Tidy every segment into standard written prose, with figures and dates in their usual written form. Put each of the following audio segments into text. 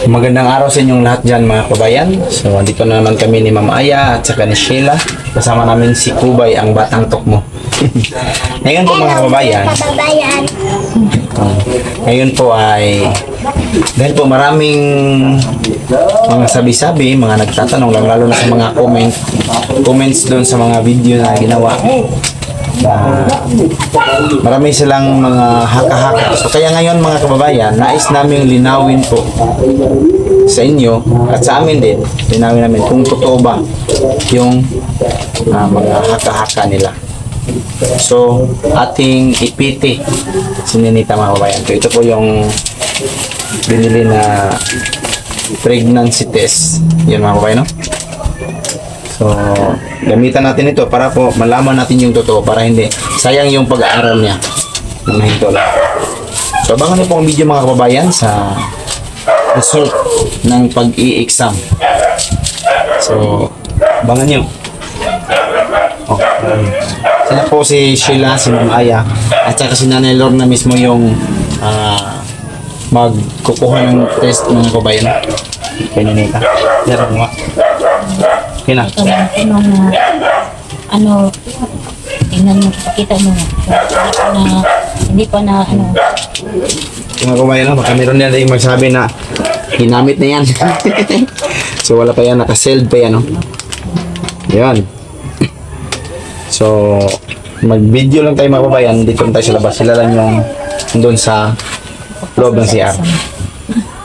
Magandang araw sa inyong lahat dyan mga kabayan. So, dito na naman kami ni Mama Aya at saka ni Sheila. Kasama namin si Kubay, ang batang tukmo. Ngayon po mga kababayan. Ngayon po ay dahil po maraming mga sabi-sabi, mga nagtatanong lang lalo na sa mga comments doon sa mga video na ginawa. Marami silang mga haka-haka. So kaya ngayon mga kababayan, nais naming linawin po sa inyo at sa amin din, linawin namin kung totoo ba yung mga haka-haka nila. So ating ipiti sininita mga kababayan. So ito po yung binili na pregnancy test. Yan mga kababayan, no? So, gamitan natin ito para po malaman natin yung totoo, para hindi sayang yung pag-aaral niya ng hinto lang. So, abangan niyo po ang video mga kababayan sa result ng pag-i-exam. So, abangan niyo. Sila po si Sheila, si Ma'am Aya, at saka si Nanay Lorna mismo yung magkukuha ng test mga kababayan. Kaya Ninita. Yan mo. Okay na. Tingnan mo, pakita mo. Hindi pa na, Mga kabayan, baka meron yan yung magsabi na ginamit na yan. So wala pa yan, naka-sealed pa yan, no? Yan. So, mag-video lang tayo mga kabayan, dito lang tayo sa labas. Sila lang yung doon sa loob ng CR.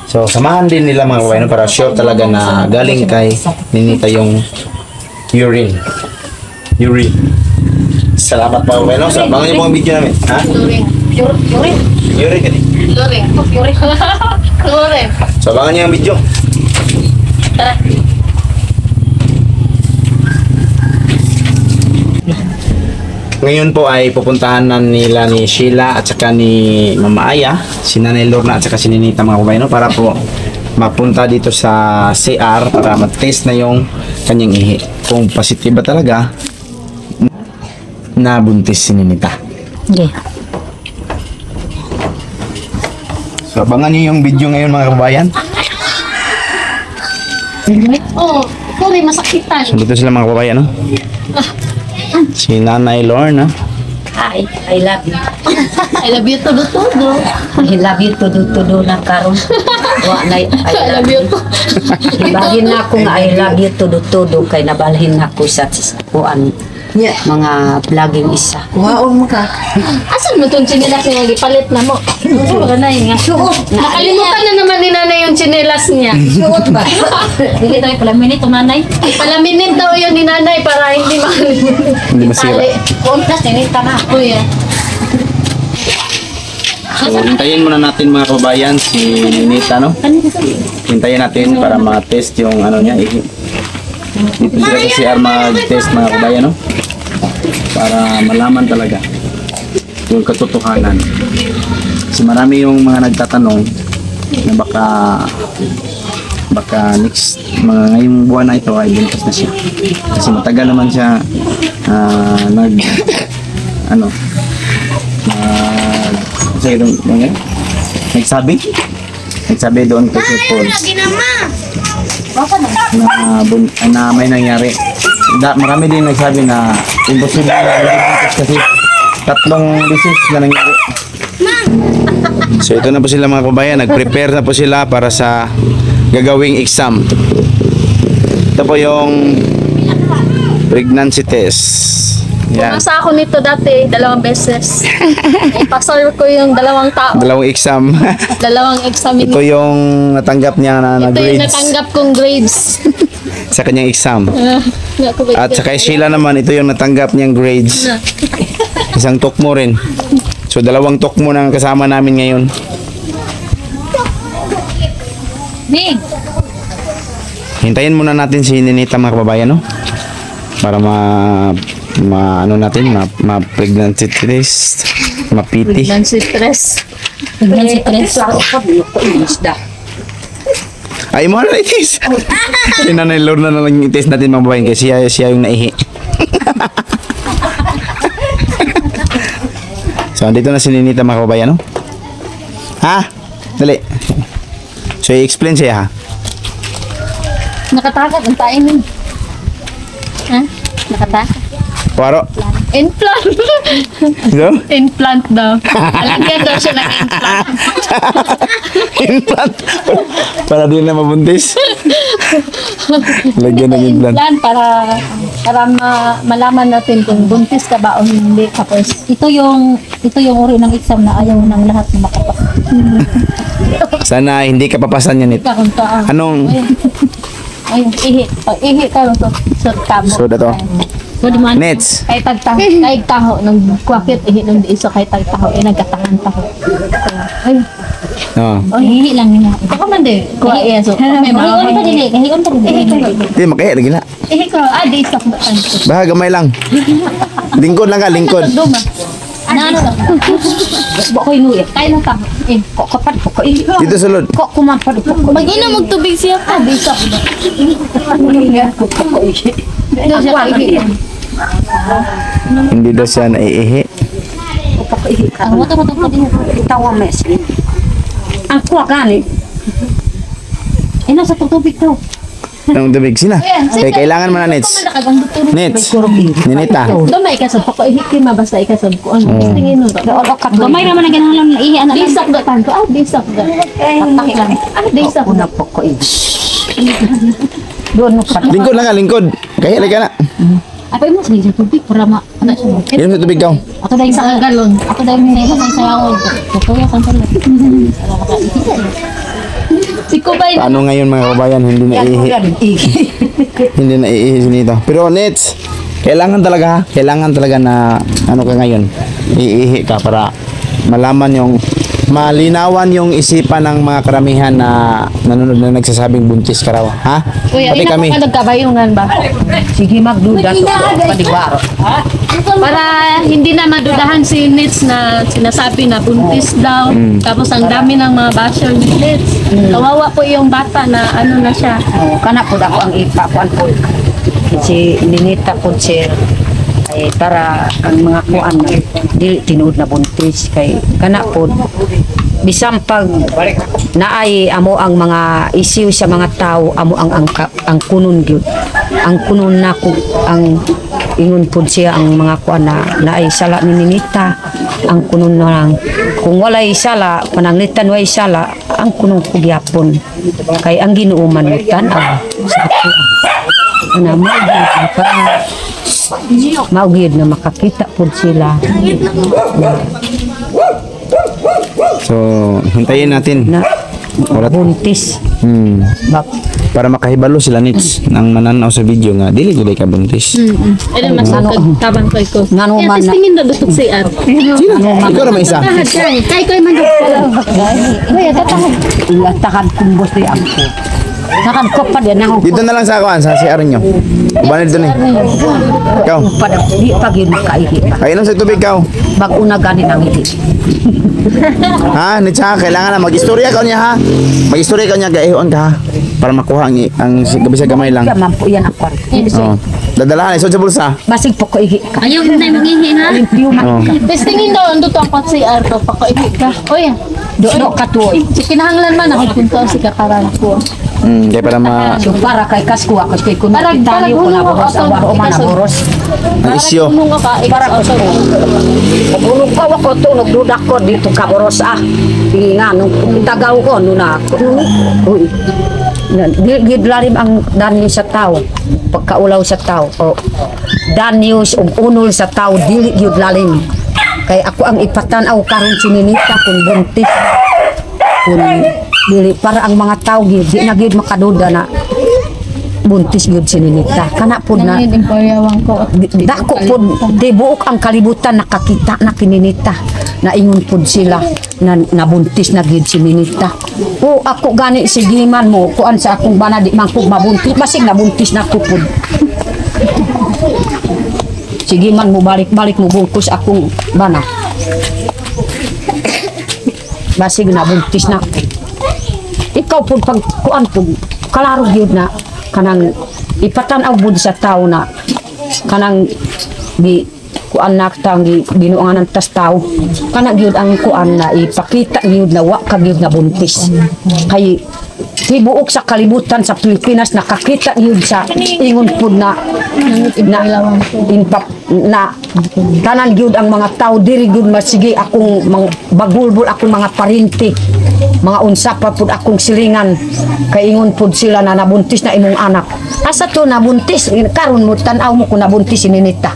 So, samahan din nila mga kabayan para sure talaga na galing kay Ninita yung urine. Salamat mga kabayan. So, abangan niyo po ang video namin. Ha? Urine ka din. So, abangan niyo ang video. Ngayon po ay pupuntahan na nila ni Sheila at saka ni Mama Aya, si Nanay Lorna at saka si Ninita mga kabayan, no? Para po mapunta dito sa CR para mag-test na yung kanyang ihi. Kung positive ba talaga na buntis si Ninita. Okay. So abangan niyo yung video ngayon mga kabayan. Oh, sorry, masakitan. So dito sila mga kabayan, no? Si Nanay Lorna. Hi, I love you. I love you todo. I love you todo na karon. Wa na I love you. Ibahin na ko nga I love you todo kay nabalhin ako sa kuan. Mga vlogging isa. Waon mo ka. Asan mo itong chinelas niya? Gipalit na mo. Wala na yun nga. Suot. Nakalimutan na naman ni nanay yung chinelas niya. Suot ba? Dili tayo pala minute nanay. Palaminin daw yun ni nanay para hindi makalimutan. Hindi masira. Kontas tinita na. Kuya. So hintayin muna natin mga kababayan si Ninita, no? Hintayin natin para ma-test yung ano niya, ihi. Dito sila sa CR mag-test mga kabayan, no? Para malaman talaga yung katotohanan. Kasi marami yung mga nagtatanong na baka next ngayong buwan na ito ay buntis na siya. Kasi matagal naman siya nagsabi doon kay Sir Paul na may nangyari. Marami din nagsabi na imposible na buntis kasi 3 beses na nangyari. So ito na po sila mga kabayan, nag-prepare na po sila para sa gagawing exam. Ito po yung pregnancy test. Yan. Nasa ako nito dati, 2 beses. Ipasar ko yung 2 tao. 2 exam. 2 exam. Ito yung natanggap niya na Ito yung grades natanggap kong grades. sa kanyang exam. At sa kay Sheila naman, ito yung natanggap niyang grades. Isang tukmo rin. So 2 tukmo na kasama namin ngayon. Big. Hintayin muna natin si Ninita mga kababayan, no? Para pregnancy test, mapiti. Nancy stress. Pregnancy test. Ay mo na itis. Si Nanay Lorna na lang yung test natin mga kababayan kasi siya yung naihi. So andito na si Ninita mga kababayan, no? Ha? Dali. So i-explain siya ha. Nakatakat ang tain nun. Ha? Nakatakat. Paro. Implant. So? Implant daw. Alagyan daw siya ng implant. Implant. Para di na mabuntis. Lagyan ng implant. Implant para malaman natin kung buntis ka ba o hindi. Tapos Ito yung uri ng exam na ayaw ng lahat na makapas. Sana hindi ka papasan yan ito. Kung taan. Anong? Ayun, ihi. Ihi ka rin to. Sa tamo. So dato. So, di man. Nets. Kay tagtaho. Kay taho. Nung kwakit, ihi nung di iso kay tagtaho. Nagkatahan taho. Ay. Oh. Oh, ihi lang nila. ako man din. Kuha iya. So, may mga pa dili. Kahiyon pa dili. Di makahiya lagi na. Ihi ko. Di isa ko ba tanto. Baha gamay lang. Lingkod lang ka, lingkod. Duma. Ano? Bakoy nuya. Kaya lang taho. Kok kapat ko. Dito sulod. Kok kumapad ko. Mag-ina magtubig siya pa. Di isa ko ba. Ito siya kaihi. Hindi daw siya naiihi. Ang wato ko din. Tawa mes. Ang kuha gani. Ina sa tubig to. Nang tubig sina. Kaya kailangan mo na Nets. Nets. Ninita. Gamay ka sa pako-ihikin mabasta ikasab ko. Ano tingin mo? Gamay naman ang ganahan ng ihi anak. Disak do tanto. Disak do. Tatak lang. Disak do. Una po ko doon mo pa. Lingkod lang ka, lingkod. Kaya lagi na. Apa mo sa tubig para ma ana siya. Inom sa tubig ka. Ako dahil sa galon. Ako dahil may sa sayaw. Kuya kan pala. Si Kubay Paano ngayon mga kabayan, hindi naiihi. Hindi naiihi si Nita. Pero Nets, kailangan talaga ha. Kailangan talaga na ano ka ngayon. Iihi ka para malaman yung malinawan yung isipan ng mga karamihan na nanonood na nagsasabing buntis ka raw. Ha? Kuya, Pati kami. ina ka nagkabayungan ba? Sige magduda to padigwaro. Para hindi na madudahan si Nits na sinasabi na buntis daw. Tapos ang dami ng mga basher ni Nits. Kawawa po yung bata na ano na siya. Kana po ako ang ipakuan po. Si Ninita po siya ay para ang mga kuan na dili tinuod na buntis kay kana po bisan pag naay amo ang mga issue sa mga tao amo ang kunon gyud ang kunon na ko ang ingon po siya ang mga kuan na naay sala ni Ninita ang kunon na lang kung walay sala pananglitan way sala ang kunon ko gyapon kay ang Ginoo man tan-aw sa ako ana mo para maugid na makakita po sila. So, hintayin natin. Na Orat. buntis. Bak Para makahibalo sila Nets nang mananaw sa video nga dili gud ka buntis. Ano masakag tabang ko ko. Ngano man na Tingin na dutok si Ar. Ikaw ra may isa. Kay ko man Kuya, tatang. ilatakan kumbos di ako. Takan ko pa din ako. Dito na lang sa akuan sa CR nyo. Ubanid dito ni. Ikaw. Pa di pag yun makaihi. Kainom sa tubig ka. Bag una gani nang ihi. Ha, Nets ha, kailangan na mag-istorya ka niya ha. Mag-istorya ka niya gaihon ka ha. Para makuha ang gabi sa gamay lang. Kaya man po yan ako. Oh. Dadalahan isod sa bulsa. Basig po ko ihi ka. Ayaw na mag-ihi na. Limpyo man. Oh. Bes tingin daw ando to ang si Ar to pako-ihi ka. Oy. Do katuoy. Si kinahanglan man ako punto si kakaran ko. Kaya para So para kay kasko ako kay kuno Parang- itali ko na parang boros hulong awaro ako, man ikaso. boros. ang isyo. Nung ka Para ko Pagulog ko ako tunog dudak ko dito ka boros ah. Sige nga nung tagaw ko nung na ako. Uy. Gidlarim ang danyo sa tao. Pagkaulaw sa tao. O danyos ug unol sa tao dili gyud lalim. Kay ako ang ipatanaw karon si Ninita kung buntis. Kung dili para ang mga tao gyud di na gyud makaduda na buntis gyud si Ninita. Kana pud na Imporiawang ko. dako pud di buok ang kalibutan nakakita na kininita na ingon pud sila na nabuntis na gyud si Ninita. O ako gani si Giman mo kuan sa akong bana di man ko mabuntis basig nabuntis na ko pud. Sige man mo balik-balik mo bungkus akong bana. Basig nabuntis na ko. Ikaw pud pag kuan pud kalaro gyud na kanang ipatanaw bud sa tao na kanang di kuan na tang binuangan ng tas tao kana gyud ang kuan na ipakita gyud na wa ka gyud na buntis kay tibuok sa kalibutan sa Pilipinas nakakita yun sa ingon pud na tanan gyud ang mga tao diri gyud masige akong bagulbol akong mga parinti mga unsa pa pud akong silingan kay ingon pud sila na nabuntis na imong anak asa to nabuntis karon mo tan-aw mo kung nabuntis si Ninita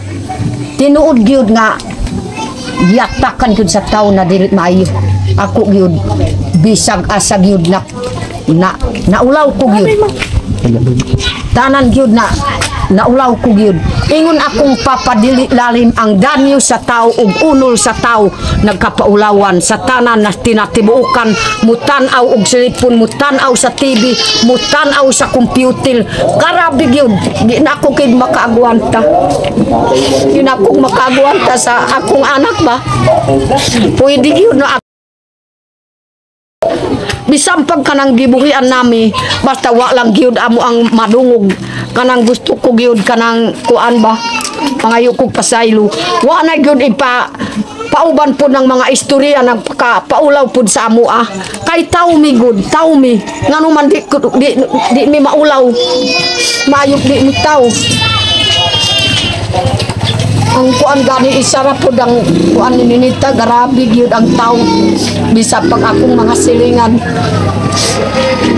tinuod gyud nga giyatakan gyud sa tao na dili maayo ako gyud bisag asa gyud na naulaw ko gyud tanan gyud na naulaw ko gyud ingon akong papadili lalim ang danyo sa tao ug unol sa tao nagkapaulawan sa tanan na tinatibuukan mutan-aw og cellphone mutan-aw sa TV mutan-aw sa computer karabi gyud di na ako kid makaagwanta di na ako makaagwanta sa akong anak ba pwede gyud na bisan pag kanang gibuhian nami basta wa lang gyud amo ang madungog kanang gusto ko gyud kanang kuan ba pangayo ko pasaylo wa na gyud pauban po ng mga istorya ng paulaw po sa amo kay tao mi good tao mi ngano man di mi maulaw mayok di mi tao ang kuan gani isara po ang kuan ni Ninita grabe gyud ang tao bisa pag akong mga silingan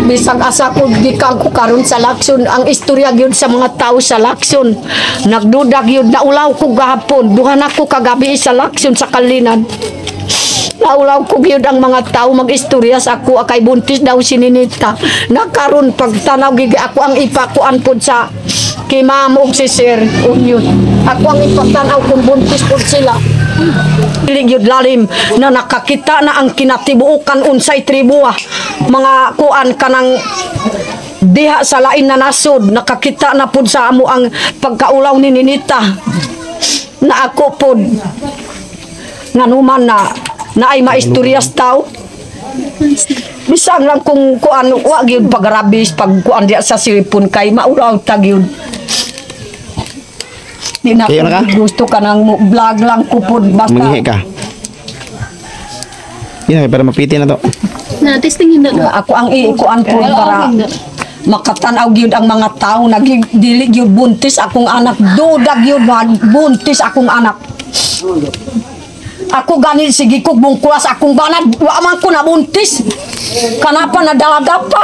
bisag asa ko gikan ko karon sa Lacson ang istorya gyud sa mga tao sa Lacson nagduda gyud naulaw ko gahapon duha na ko kagabi sa Lacson sa Kalinan naulaw ko gyud ang mga tao mag-istorya sa ako kay buntis daw si Ninita nakaron pagtanaw gigi ako ang ipakuan pod sa kay ma'am og si Sir Unyon ako ang ipatanaw kung buntis pod sila dili gyud lalim na nakakita na ang kinatibuukan unsay tribuwa mga kuan kanang diha sa lain na nasod nakakita na pod sa amo ang pagkaulaw ni Ninita na ako pod nganuman na ay maistoryas tao bisang lang kung kuan wa gyud pagrabis pag kuan diha sa cellphone kay maulaw ta gyud di na gusto ka nang vlog lang ko pod basta Mangihi ka. Yan para mapiti na to. Na testingin na. ako ang ikuan po para makatanaw gyud ang mga tao nagdili gyud buntis akong anak duda gyud buntis akong anak ako gani sige kog bungkulas akong banad wa man ko nabuntis kanapa nadalaga pa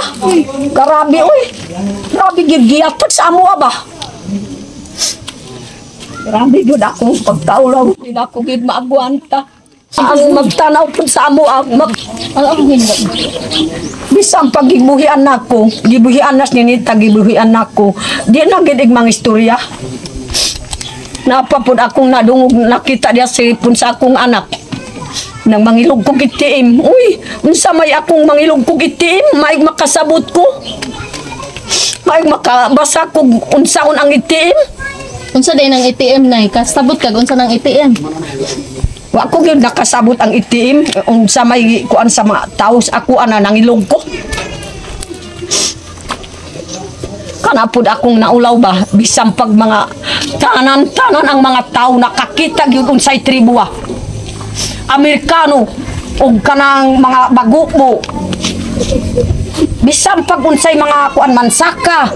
grabe oy grabe gyud giatak sa amo ba grabe gyud ako pagkaulaw di ako gyud maagwanta ang magtanaw po sa amo bisang pag gibuhian nako gibuhian nas ni Ninita gibuhian nako di na gid mga istorya napapod akong nadungog nakita dia cellphone sa akong anak nang mangilog kog itiim uy unsa may akong mangilog kog itiim may makasabot ko may makabasa kog unsaon ang itiim Unsa din ang ATM nay? Kasabot kag unsa nang ATM? wa ko gyud nakasabot ang itiim unsa may kuan sa mga taos ako ana nangilog ko kanapod akong naulaw ba bisan pag mga tanan ang mga tao nakakita gyud unsay tribuwa Amerikano ug kanang mga bagupo bisan pag unsay mga kuan mansaka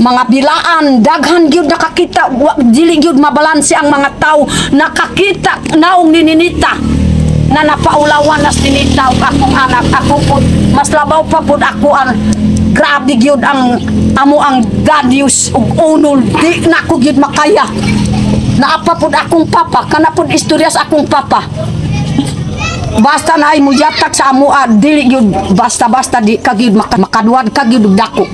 mga bilaan daghan gyud nakakita dili gyud mabalanse ang mga tao nakakita naong ni Ninita na napaulawan nas Ninita ug akong anak ako pud mas labaw pa pud ako ang grabe gyud ang amo ang gadius ug unol di na ko gyud makaya naapa pud akong papa kana pud istorya sa akong papa basta na ay muyatak sa amo dili gyud basta-basta di ka gyud makaduad ka gyud dako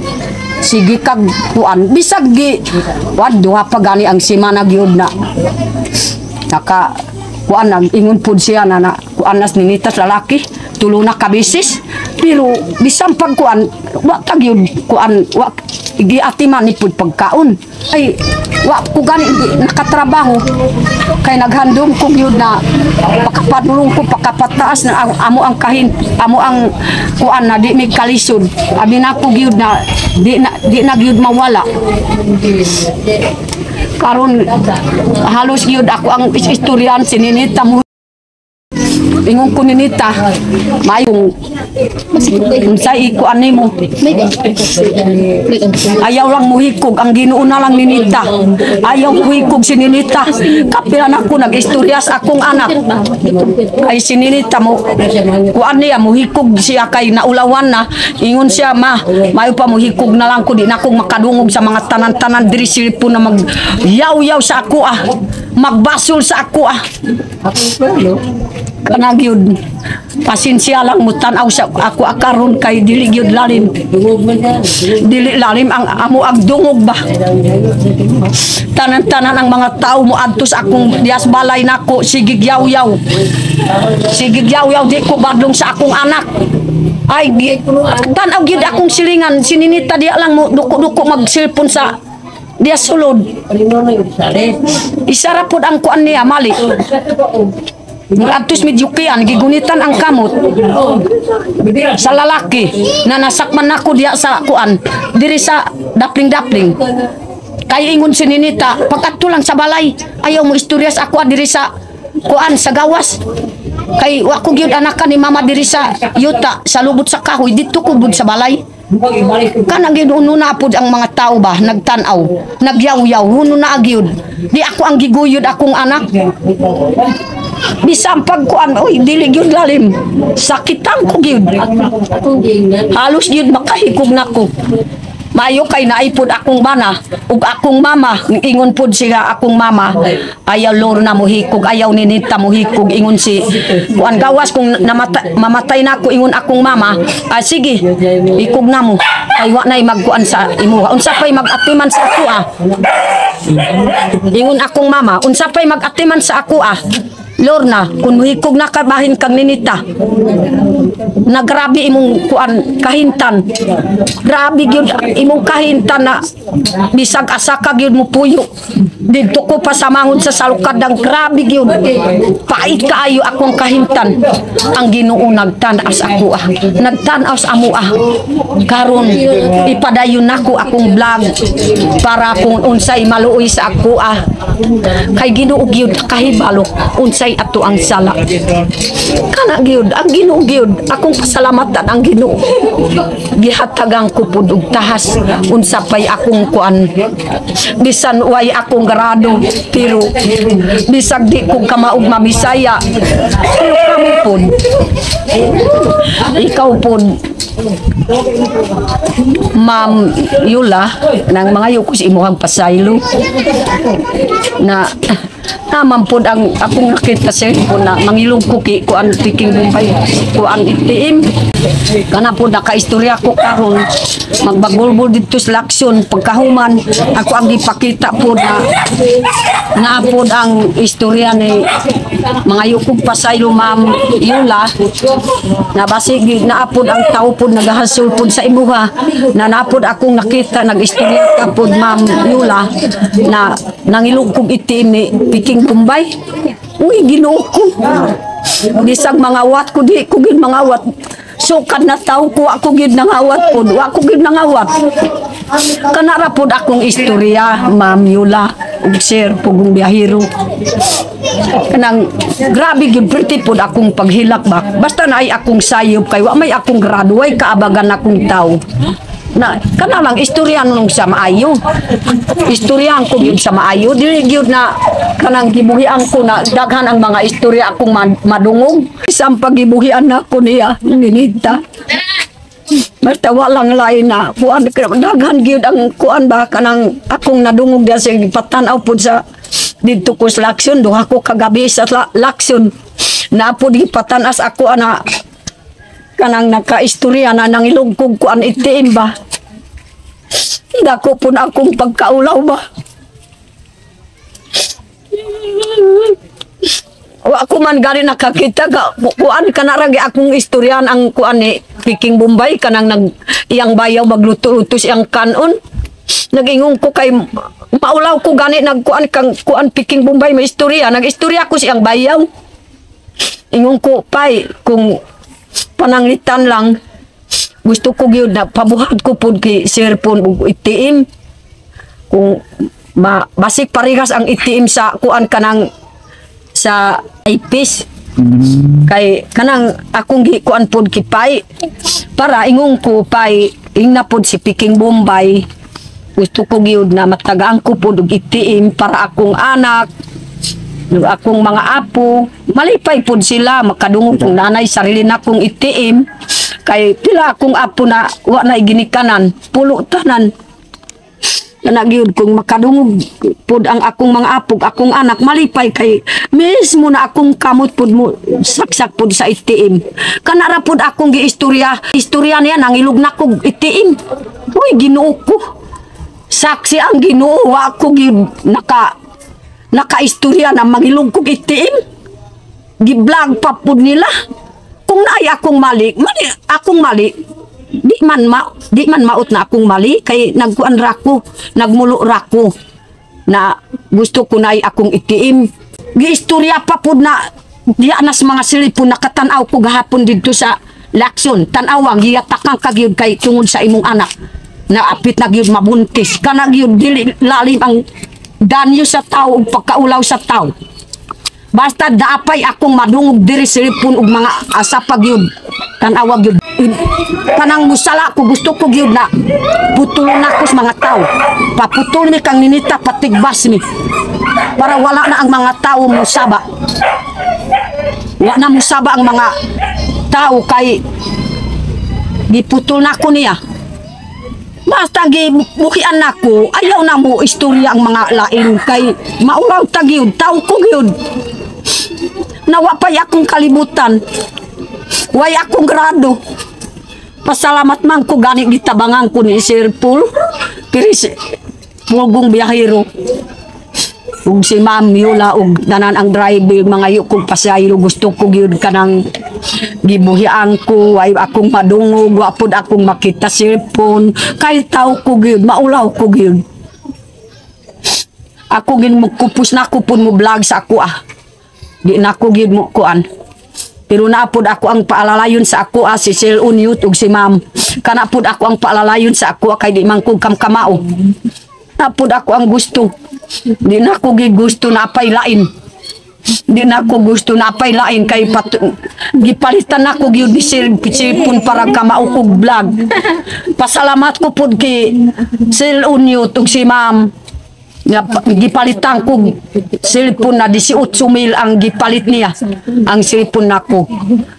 sige kag kuan bisag gi duha pa gani ang semana gyud na naka kuan nang ingon pud siya na kuan nas Ninita lalaki tulo na ka beses pero bisan pag kuan wa ta gyud kuan wa giatiman ni pud pagkaon ay wa ko gani nakatrabaho kay naghandom ko gyud na pakapadulong ko pakapataas na amo ang kahin amo ang kuan na di mi kalisod abi na ko gyud na di na gyud mawala karon halos gyud ako ang istoryan si Ninita mo ingon ko ni Nita, mayong unsay ikuan nimo. Ayaw lang muhikog, ang Ginoo na lang ni Nita. Ayaw muhikog si Ninita. Kapilan ako nag-istorya sa akong anak. Ay si Ninita mo, kuan niya, muhikog siya kay naulawan na. Ingon siya, mayo pa muhikog na lang ko, di na akong makadungog sa mga tanan-tanan diri silpo na mag-yaw-yaw sa ako magbasol sa ako kanang yun pasensya lang mo tanaw sa ako akaron kay dili gyud lalim ang amo agdungog ba tanan-tanan ang mga tao mo adto sa akong dias balay nako sige yaw-yaw di ko badlong sa akong anak ay tanaw gyud akong silingan sininita diya lang mo duko-duko mag-cellphone sa dia sulod. Isara pod ang kuan niya mali. Adtos medyukian gigunitan ang kamot sa lalaki na nasakman nako diya sa kuan diri sa dapling-dapling. Kay ingon si Ninita pagkadto lang sa balay ayaw mo istoryas ako diri sa kuan sa gawas. Kay wa ko gyud anakan ni mama diri sa yuta sa lubot sa kahoy dito ko bud sa balay. Kanang ginuno na pud ang mga tao ba nagtan-aw nagyaw-yaw huno na agyud di ako ang giguyod akong anak bisang pagkuan oy dili gyud lalim sakitan ko gyud halos gyud makahikog nako mayo kay naipod akong bana ug akong mama ingon pod siya akong mama ayaw lor na mohikog ayaw ni Nita mohikog ingon si kuan gawas kung mamatay nako ingon akong mama sige ikog na mo ay wa nay magkuan sa imuha unsa pay magatiman sa ako ingon akong mama unsa pay magatiman sa ako Lorna, kung muhikog na kabahin kang Ninita, nagrabe imong kuan kahintan. Grabe gyud imong kahintan na bisag asa ka gyud mo puyo. Didto ko pa sa mangon sa salukad ang grabe gyud. Pait kaayo akong kahintan. Ang Ginoo nagtan-as ako Nagtan-as amo Karon ipadayon nako akong vlog para kung unsay maluoy sa ako Kay Ginoo gyud kahibalo unsay ato ang sala kana gyud ang Ginoo gyud akong pasalamatan ang Ginoo gihatagang ko pud og tahas unsa pay akong kuan bisan way akong grado pero bisag di ko kamaog mamisaya pero kamo pud ikaw pud Ma'am Yula nang mga yukos imuhang pasaylo na naman po ang akong nakita sa po na mangilong kuki kuan piking bumbay kuan itiim kana po nakaistorya ko karon magbagulbol dito sa laksyon pagkahuman ako ang ipakita po na po ang istorya ni mga yukog pasaylo Ma'am Yula na basig naapod ang tao po nagahasol po sa imuha na napod akong nakita nag-istorya ka po Ma'am Yula na nangilong kong itiim ni piking Bombay. Uy, Ginoo ko. Bisag mga awat ko di ko gid mga awat. Sukad na tao ko ako gid nang awat pod. Wa ko gid nang awat. Kanara pod akong istorya, Ma'am Yula, ug sir pugong biyahero. Kanang grabe gid pretty pod akong paghilak ba. Basta na ay akong sayop kay wa may akong grado way kaabagan akong tao. Na kana lang istorya nung sa maayo. Istoryahan ko gyud sa maayo dili gyud na kanang gibuhian ko na daghan ang mga istorya akong madungog isang pagibuhian nako niya Ninita. Basta walang lain na kuan daghan gyud ang kuan ba kanang akong nadungog diya sa patanaw pud sa didto ko sa laksyon duha ko kagabi sa laksyon na pud gipatanas ako ana kanang nakaistorya na nangilugkog kuan itiim ba. Dako po na akong pagkaulaw ba. Wa ko man gani nakakita ka kuan kana ra gi akong istoryan ang kuan ni Piking Bombay kanang nag iyang bayaw magluto-luto siyang kanon. Nagingong ko kay maulaw ko gani nagkuan kang kuan Piking Bombay may istorya nagistorya ko siyang bayaw. Ingong ko pay kung pananglitan lang gusto ko gyud na pabuhat ko pud kay cellphone ug itiim kung basik parehas ang itiim sa kuan kanang sa ipis Kay kanang akong gikuan pod kipay para ingong ko pay ingna pod si Piking Bombay. Gusto ko gyud na matagaan ko pod og itiim para akong anak, akong mga apo, malipay pod sila makadungog kung nanay sarili na kong itiim. Kay pila akong apo na wa na ginikanan, pulo tanan. Nagyud kung makadungog pod ang akong mga apog, akong anak malipay kay mismo na akong kamot pod mo saksak pod sa itiim. Kanara pod akong istorya niya nangilog na kog itiim. Uy Ginoo ko. Saksi ang Ginoo wa ako gyud nakaistorya na mangilog kog itiim. Gi-vlog pa pod nila. Kung naay akong mali, akong mali. Di man maot na akong mali kay nagkuan ra ko, nagmulo ra ko na gusto ko na akong itiim. Giistorya pa pud na diya nas mga silipon nakatan-aw ko gahapon didto sa Lacson. Tan-awang giyatakang kagyud kay tungod sa imong anak na apit na gyud mabuntis. Kana gyud dili lalim ang danyo sa tao ug pagkaulaw sa tao. Basta daapay akong madungog diri silipon ug mga asa pa gyud. Tan-awag gyud kanang musala ko gusto ko gyud na putulon ako sa mga tao. Paputol ni kang ninita patigbas ni. Para wala na ang mga tao musaba. Wala na musaba ang mga tao kay giputol na ko niya. Basta gibukian nako, ayaw na mo istorya ang mga lain kay mauraw ta gyud, tao ko gyud. Nawa pa akong kalibutan. Way akong grado. Pasalamat man ko gani gitabangan ko ni Sir Paul. Pero pulgong biyahero. Ug si Ma'am Yula ug tanan ang driver mga yukog pasaylo gusto ko gyud kanang gibuhian ko ay akong madungog wa pud akong makita cellphone kay taw ko gyud maulaw ko gyud. Ako gin mo kupos na ko pud mo vlog sa ako Di na ko gyud mo kuan. Pero naapod ako ang paalalayon sa ako si Sir Unyut ug si Ma'am. Kana pud ako ang paalalayon sa ako kay di man ko kamkamao. Naapod ako ang gusto. Di na ko gusto na pailain. Di na ko gusto na pailain kay gipalitan ako gyud ni cellphone para kamao kog vlog. Pasalamat ko pud kay Sir Unyut ug si Ma'am. Gipalitan ko cellphone na 18,000 ang gipalit niya ang cellphone nako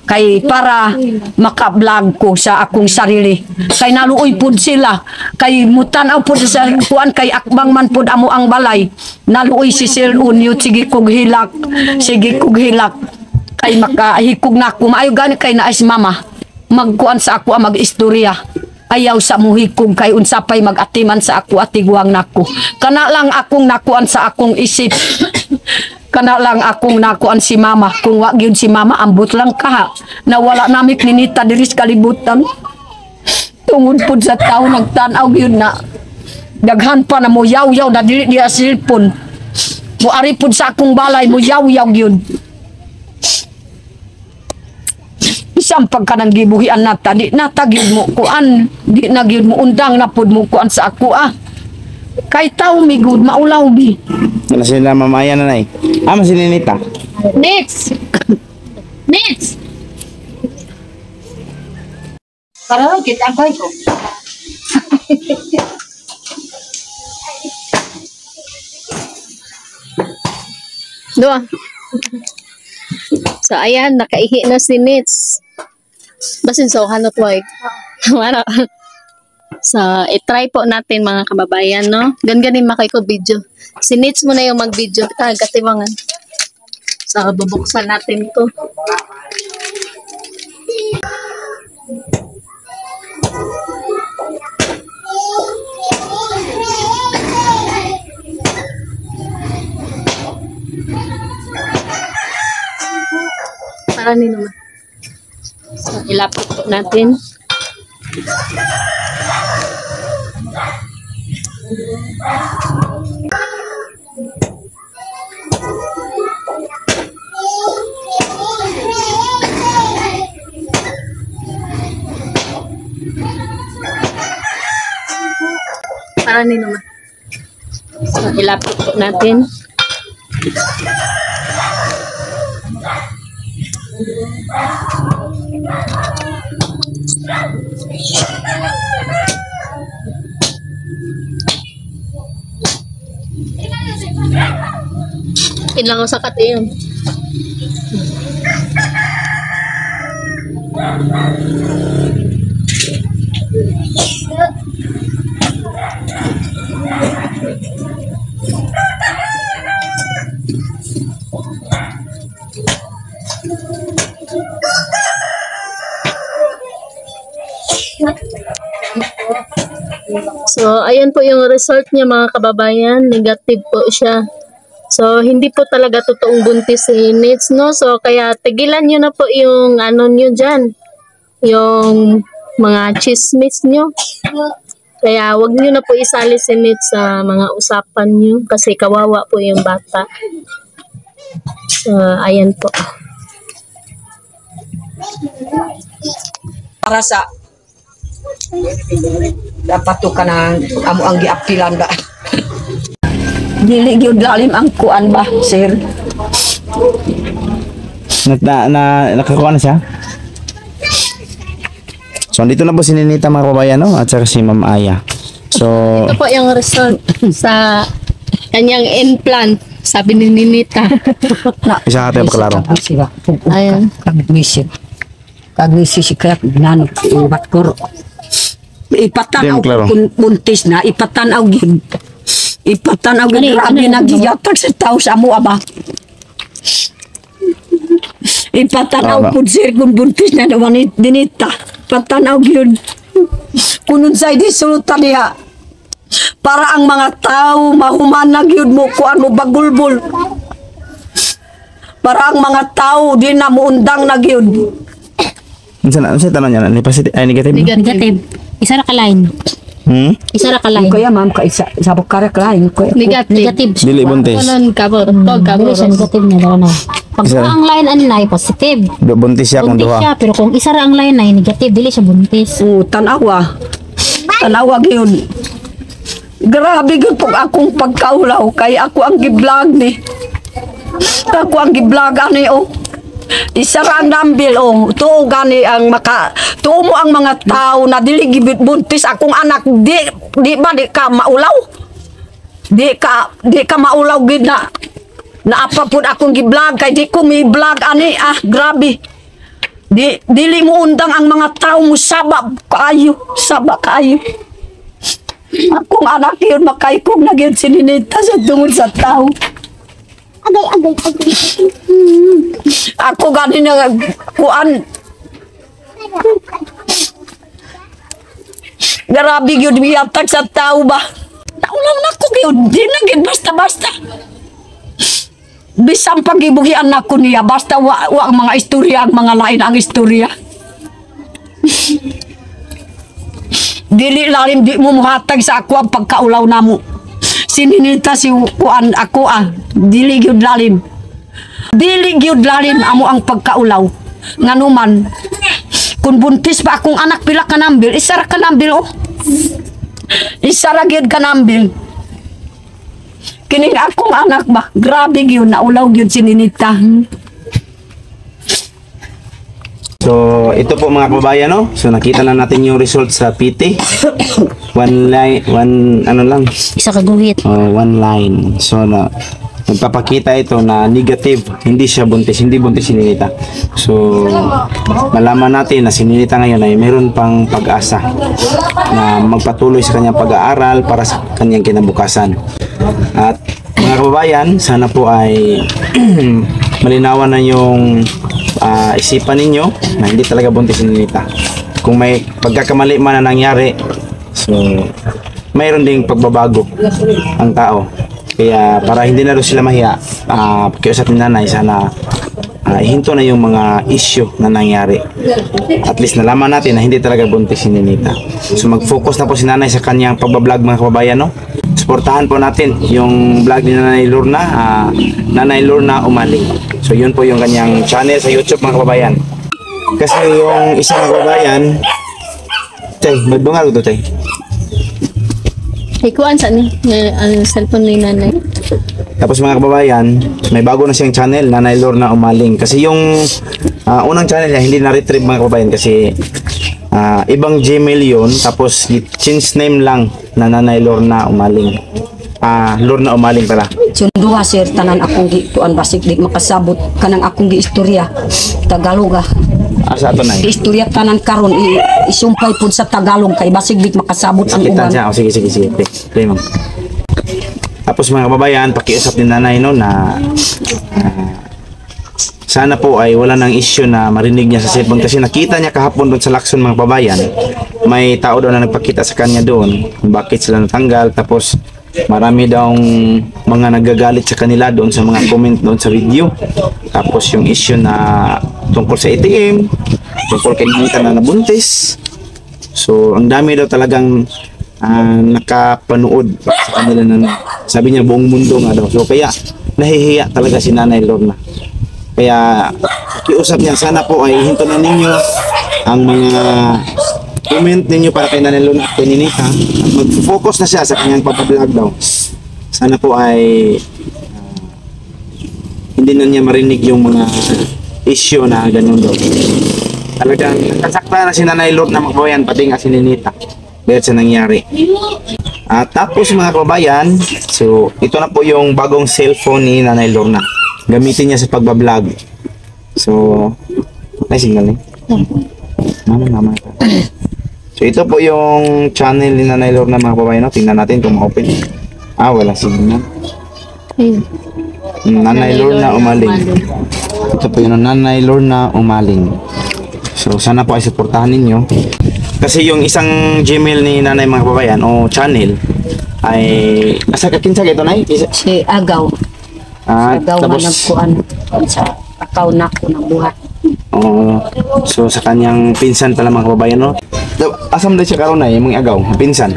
kay para maka-vlog ko sa akong sarili kay naluoy pud sila kay mutan-aw pud sa kuan kay akbang man pud amo ang balay naluoy si Sir Unyut sige kog hilak kay makahikog nako maayo gani kay naay si mama magkuan sa ako mag-istorya. Ayaw sa muhikog kay unsapay mag-atiman sa ako atigwang nako. Kana lang akong nakuan sa akong isip. Kana lang akong nakuan si mama. Kung wa gyud si mama ambot lang kaha. Nawala nami klinita diri sa kalibutan. Tungod pud sa tawo nagtan-aw gyud na daghan pa na mo yaw-yaw na dili diya cellphone. Muari pud sa akong balay mo yaw-yaw gyud. Isang pagkanang gibuhian nata, di natagyud mo kuan, di nagyud mo undang na pud mo kuan sa ako Kay tao migud maulaw bi. Wala sila mamaya na nay. Masininita. Next. Next. Para kita ang ko. Doa. So ayan, nakaihi na si Nits. Basin sa hanot way. Ano? So, i-try po natin mga kababayan, no? Ganganin makay ko video. Si Nits mo na yung mag-video. Katiwangan. So, bubuksan natin to. Para ni naman. So, ilapot po natin. Para ni naman. So, ilapot po natin. Ilang sa kate yun. So, ayan po yung result niya mga kababayan. Negative po siya. So, hindi po talaga totoong buntis si Nits, no? So, kaya tigilan nyo na po yung ano nyo dyan. Yung mga chismis nyo. Kaya, wag nyo na po isali si Nits sa mga usapan nyo. Kasi kawawa po yung bata. So, ayan po. Para sa dapat to ka na amo ang giapilan ba. Dili gyud lalim ang kuan ba, sir? Nakakuha na siya. So, dito na po si Ninita mga kababayan, no? At saka si Ma'am Aya. So, Ito po yung result sa kanyang implant. Sabi ni Ninita. isa ka tayo paklaro. Ayan. Kagwisi si kaya nanok ibat ko. Ipatanaw Dem, klaro. kung buntis na, ipatanaw gyud. Ipatanaw gyud grabe nagiyatag sa tao sa amo aba. Ipatanaw Tama. pud sir kung buntis na naman dinita. Patanaw gyud. Kunun sa di sulutan niya. Para ang mga tao mahumanag yun mo kuan mo bagulbol. Para ang mga tao di na muundang na gyud. Ano sa tanong niya? Positive, ay negative? Negative. Isa ra ka line. Isa ra ka line. Kaya ma'am ka isa sabok karak lain ko. Negative. Dili buntis. Kunan kabor. Tog kabor. Dili siya negative niya daw na. Pag Isa. ang line anay positive. Buntis siya kung Buntis duha. siya, pero kung isa ra ang line ay negative, dili siya buntis. Tanawa. Tanawa gyud. Grabe gyud pag akong pagkaulaw kay ako ang giblog ni. Ako ang giblog ani oh. Isa ra ang nambil oh. Tuo gani ang tuo mo ang mga tao na dili gibit buntis akong anak di ba di ka maulaw? Di ka maulaw gid na apa pud akong giblog kay di ko mi vlog ani grabe. Dili mo undang ang mga tao mo sabak kaayo. Akong anak yun makaikog na gyud sininita sa tungod sa tao. Agay. Ako gani na kuan. Grabe gyud miyatag sa tao ba. Naulaw na ko gyud, di na gyud basta-basta. Bisang pagibuhian na ko niya, basta wa ang mga istorya, ang mga lain ang istorya. Dili lalim di mo muhatag sa ako ang pagkaulaw na mo. Sininita si kuan ako dili gyud lalim. Dili gyud lalim amo ang pagkaulaw. Nganuman kun buntis pa akong anak pila ka nambil, isa ra ka nambil oh. Isa ra gyud ka nambil. Kining akong anak ba, grabe gyud naulaw gyud sininita. So, ito po mga kababayan, no? So, nakita na natin yung result sa PT. One line. So, nagpapakita ito na negative. Hindi siya buntis. Hindi buntis si Ninita. So, malaman natin na si Ninita ngayon ay meron pang pag-asa na magpatuloy sa kanyang pag-aaral para sa kanyang kinabukasan. At mga kababayan, sana po ay malinawan na yung isipan ninyo na hindi talaga buntis si Ninita. Kung may pagkakamali man na nangyari, so mayroon ding pagbabago ang tao. Kaya para hindi na rin sila mahiya, pakiusap ni nanay, sana ihinto na yung mga issue na nangyari. At least nalaman natin na hindi talaga buntis si Ninita. So mag-focus na po si nanay sa kanyang pagbablog mga kababayan, no? Suportahan po natin yung vlog ni Nanay Lorna, Nanay Lorna Umaling. So yun po yung kanyang channel sa YouTube mga kababayan. Kasi yung isang kababayan, Tay, magbungal ko to, Tay. Ikuan sa ni cellphone ni nanay. Tapos mga kababayan, may bago na siyang channel, Nanay Lorna Umaling. Kasi yung Unang channel niya, hindi na-retrieve mga kababayan kasi ibang Gmail yun. Tapos, change name lang na Nanay Lorna Umaling. Lorna Umaling pala. Sunduha sir, tanan akong gituan basig di makasabot kanang akong giistorya. Tagalog Sa ato na Istorya tanan karon isumpay pud sa Tagalog kay basig di makasabot ang Sakitan uban. siya. Sige. Play mo. Tapos mga kababayan, pakiusap ni nanay no na sana po ay wala nang issue na marinig niya sa cellphone kasi nakita niya kahapon doon sa Lacson mga kababayan. May tao daw na nagpakita sa kanya doon kung bakit sila natanggal. Tapos marami daw mga nagagalit sa kanila doon sa mga comment doon sa video. Tapos yung issue na tungkol sa ATM, tungkol kay Nita na nabuntis. So ang dami daw talagang nakapanood sa kanila na sabi niya buong mundo nga daw. So kaya nahihiya talaga si Nanay Lorna. Kaya kiusap niya sana po ay hintunan ninyo ang mga comment ninyo para kay Nanay Lorna at kay Ninita. Mag-focus na siya sa kanyang papablog daw. Sana po ay hindi na niya marinig yung mga issue na ganun daw. Talagang nakasakta na si Nanay Lorna mga kababayan, pati nga si Ninita dahil sa nangyari. Tapos mga kababayan, so ito na po yung bagong cellphone ni Nanay Lorna. Gamitin niya sa pagbablog. So, may signal eh. Mama. So ito po yung channel ni Nanay Lorna mga kababayan. No? Tingnan natin kung ma-open. Wala signal. Ayun. Nanay Lorna Umaling. Ito po yung Nanay Lorna Umaling. So sana po ay suportahan ninyo. Kasi yung isang Gmail ni Nanay mga kababayan o channel ay asa ka kinsa ito nay? Si Agaw. Agaw nga Tapos nagkuan sa akaw na ko ng buhat. so sa kanyang pinsan pala mga kababayan no. Asam din siya karon ay mga agaw, pinsan.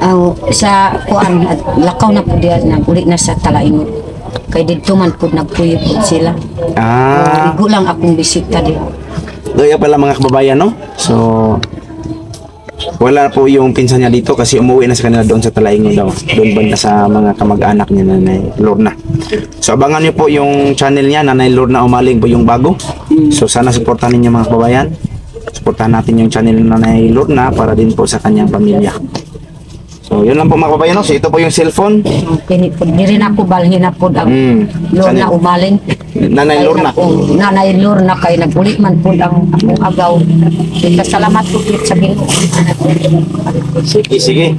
Sa kuan lakaw na pud diyan na uli na sa Talaingot. Kay didto man pud nagpuyo pud sila. Igo lang akong bisita di. Doya pala mga kababayan no. So wala po yung pinsan niya dito kasi umuwi na sa kanila doon sa Talaingot daw. Doon banda sa mga kamag-anak niya Nanay Lorna. So abangan niyo po yung channel niya Nanay Lorna Umaling po yung bago. So sana suportahan niyo mga kababayan. Suportahan natin yung channel ng Nanay Lorna para din po sa kanyang pamilya. So yun lang po mga kababayan no. So ito po yung cellphone. Kini pud diri na ko balhin na pud ang Lorna Channel. Umaling. Nanay Lorna. Nanay Lorna kay nagulit man pud ang akong agaw. Salamat po kit sa Ginoo. Sige.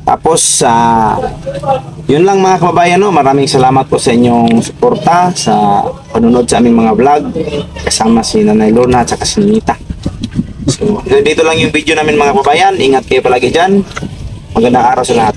Tapos yun lang mga kababayan no. Maraming salamat po sa inyong suporta sa panunod sa aming mga vlog kasama si Nanay Lorna at saka si Ninita. So dito lang yung video namin mga kababayan. Ingat kayo palagi dyan. Magandang araw sa lahat.